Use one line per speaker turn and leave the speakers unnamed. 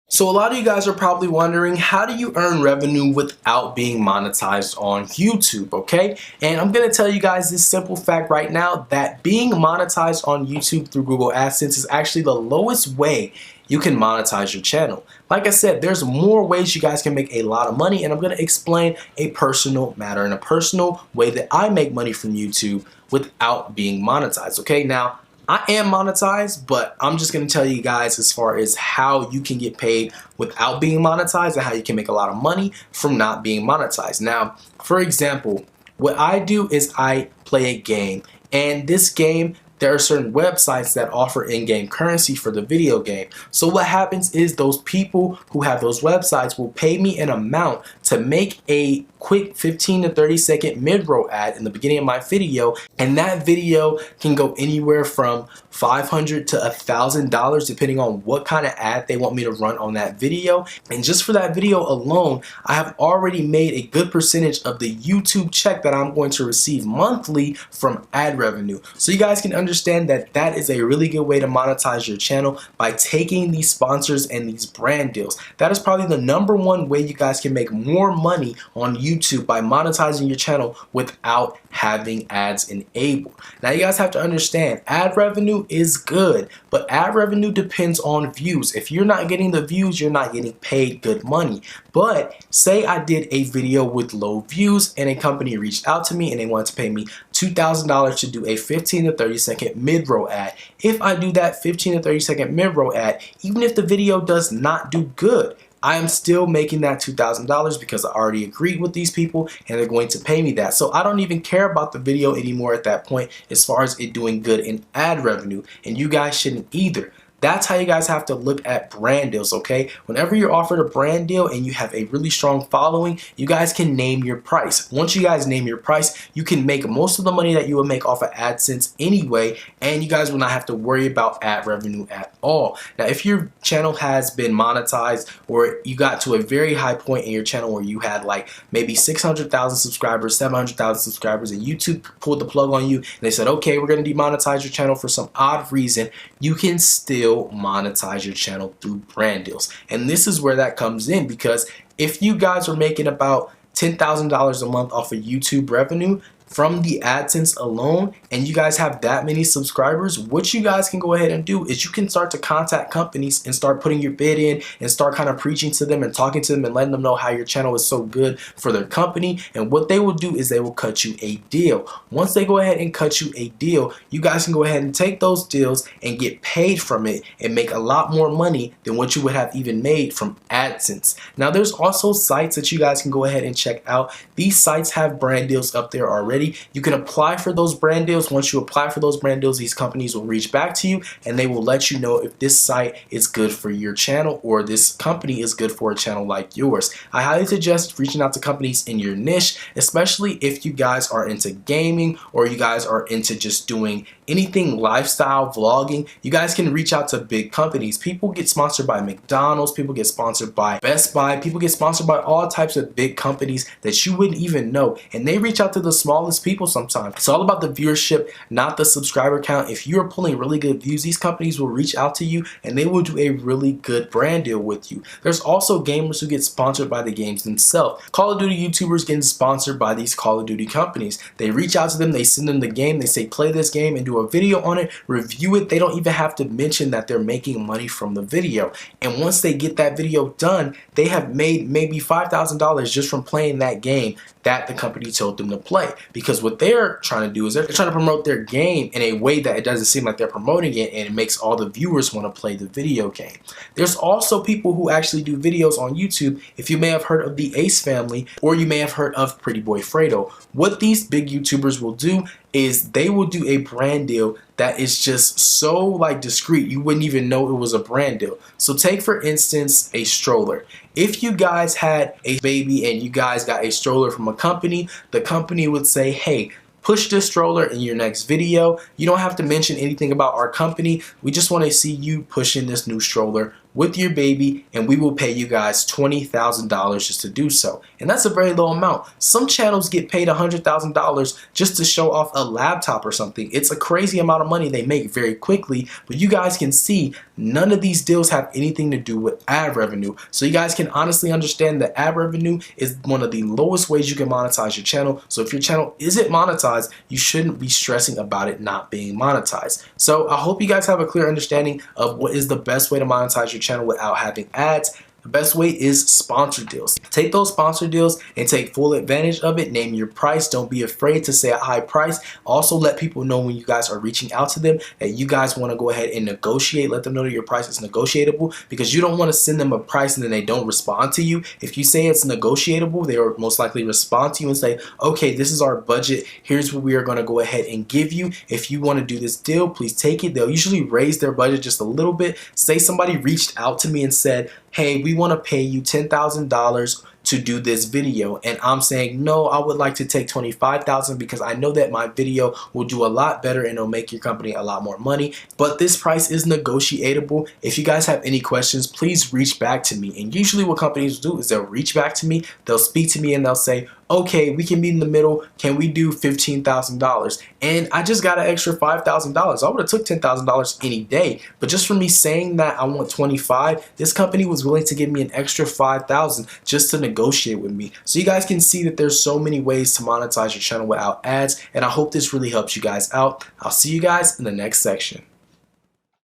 So a lot of you guys are probably wondering, how do you earn revenue without being monetized on YouTube, okay? And I'm gonna tell you guys this simple fact right now, that being monetized on YouTube through Google AdSense is actually the lowest way you can monetize your channel. Like I said, there's more ways you guys can make a lot of money, and I'm gonna explain a personal matter and a personal way that I make money from YouTube without being monetized, okay? Now, I am monetized, but I'm just going to tell you guys as far as how you can get paid without being monetized and how you can make a lot of money from not being monetized. Now, for example, what I do is I play a game, and this game, there are certain websites that offer in-game currency for the video game. So what happens is those people who have those websites will pay me an amount to make a quick 15 to 30 second mid-roll ad in the beginning of my video, and that video can go anywhere from $500 to $1,000 depending on what kind of ad they want me to run on that video. And just for that video alone, I have already made a good percentage of the YouTube check that I'm going to receive monthly from ad revenue. So you guys can understand that that is a really good way to monetize your channel, by taking these sponsors and these brand deals. That is probably the #1 way you guys can make more money on YouTube, by monetizing your channel without having ads enabled. Now you guys have to understand, ad revenue is good, but ad revenue depends on views. If you're not getting the views, you're not getting paid good money. But say I did a video with low views and a company reached out to me and they wanted to pay me $2,000 to do a 15 to 30 second mid-roll ad. If I do that 15 to 30 second mid-roll ad, even if the video does not do good, I am still making that $2,000 because I already agreed with these people and they're going to pay me that. So I don't even care about the video anymore at that point as far as it doing good in ad revenue, and you guys shouldn't either. That's how you guys have to look at brand deals, okay? Whenever you're offered a brand deal and you have a really strong following, you guys can name your price. Once you guys name your price, you can make most of the money that you would make off of AdSense anyway, and you guys will not have to worry about ad revenue at all. Now, if your channel has been monetized, or you got to a very high point in your channel where you had like maybe 600,000 subscribers, 700,000 subscribers, and YouTube pulled the plug on you and they said, okay, we're gonna demonetize your channel for some odd reason, you can still monetize your channel through brand deals. And this is where that comes in, because if you guys are making about $10,000 a month off of YouTube revenue from the AdSense alone, and you guys have that many subscribers, what you guys can go ahead and do is you can start to contact companies and start putting your bid in and start kind of preaching to them and talking to them and letting them know how your channel is so good for their company. And what they will do is they will cut you a deal. Once they go ahead and cut you a deal, you guys can go ahead and take those deals and get paid from it and make a lot more money than what you would have even made from AdSense. Now, there's also sites that you guys can go ahead and check out. These sites have brand deals up there already. You can apply for those brand deals. Once you apply for those brand deals, these companies will reach back to you and they will let you know if this site is good for your channel or this company is good for a channel like yours. I highly suggest reaching out to companies in your niche, especially if you guys are into gaming or you guys are into just doing anything lifestyle vlogging. You guys can reach out to big companies. People get sponsored by McDonald's, people get sponsored by Best Buy, people get sponsored by all types of big companies that you wouldn't even know, and they reach out to the smallest people sometimes. It's all about the viewership, not the subscriber count. If you're pulling really good views, these companies will reach out to you and they will do a really good brand deal with you. There's also gamers who get sponsored by the games themselves. Call of Duty YouTubers getting sponsored by these Call of Duty companies. They reach out to them, they send them the game, they say play this game and do a video on it, review it. They don't even have to mention that they're making money from the video. And once they get that video done, they have made maybe $5,000 just from playing that game that the company told them to play. Because what they're trying to do is they're trying to promote their game in a way that it doesn't seem like they're promoting it, and it makes all the viewers want to play the video game. There's also people who actually do videos on YouTube. If you may have heard of the Ace family, or you may have heard of Pretty Boy Fredo, what these big YouTubers will do is they will do a brand deal that is just so like discreet you wouldn't even know it was a brand deal. So take for instance a stroller. If you guys had a baby and you guys got a stroller from a company, the company would say, hey, push this stroller in your next video. You don't have to mention anything about our company. We just want to see you pushing this new stroller with your baby, and we will pay you guys $20,000 just to do so. And that's a very low amount. Some channels get paid $100,000 just to show off a laptop or something. It's a crazy amount of money they make very quickly, but you guys can see none of these deals have anything to do with ad revenue. So you guys can honestly understand that ad revenue is one of the lowest ways you can monetize your channel. So if your channel isn't monetized, you shouldn't be stressing about it not being monetized. So I hope you guys have a clear understanding of what is the best way to monetize your channel without having ads. The best way is sponsor deals. Take those sponsor deals and take full advantage of it. Name your price. Don't be afraid to say a high price. Also let people know when you guys are reaching out to them that you guys want to go ahead and negotiate. Let them know that your price is negotiable, because you don't want to send them a price and then they don't respond to you. If you say it's negotiable, they will most likely respond to you and say, okay, this is our budget. Here's what we are going to go ahead and give you. If you want to do this deal, please take it. They'll usually raise their budget just a little bit. Say somebody reached out to me and said, hey, we want to pay you $10,000 to do this video, and I'm saying no, I would like to take $25,000 because I know that my video will do a lot better and it'll make your company a lot more money, but this price is negotiable. If you guys have any questions, please reach back to me. And usually what companies do is they'll reach back to me, they'll speak to me, and they'll say, okay, we can meet in the middle. Can we do $15,000? And I just got an extra $5,000. I would have took $10,000 any day, but just for me saying that I want 25, this company was willing to give me an extra $5,000 just to negotiate with me. So you guys can see that there's so many ways to monetize your channel without ads, and I hope this really helps you guys out. I'll see you guys in the next section.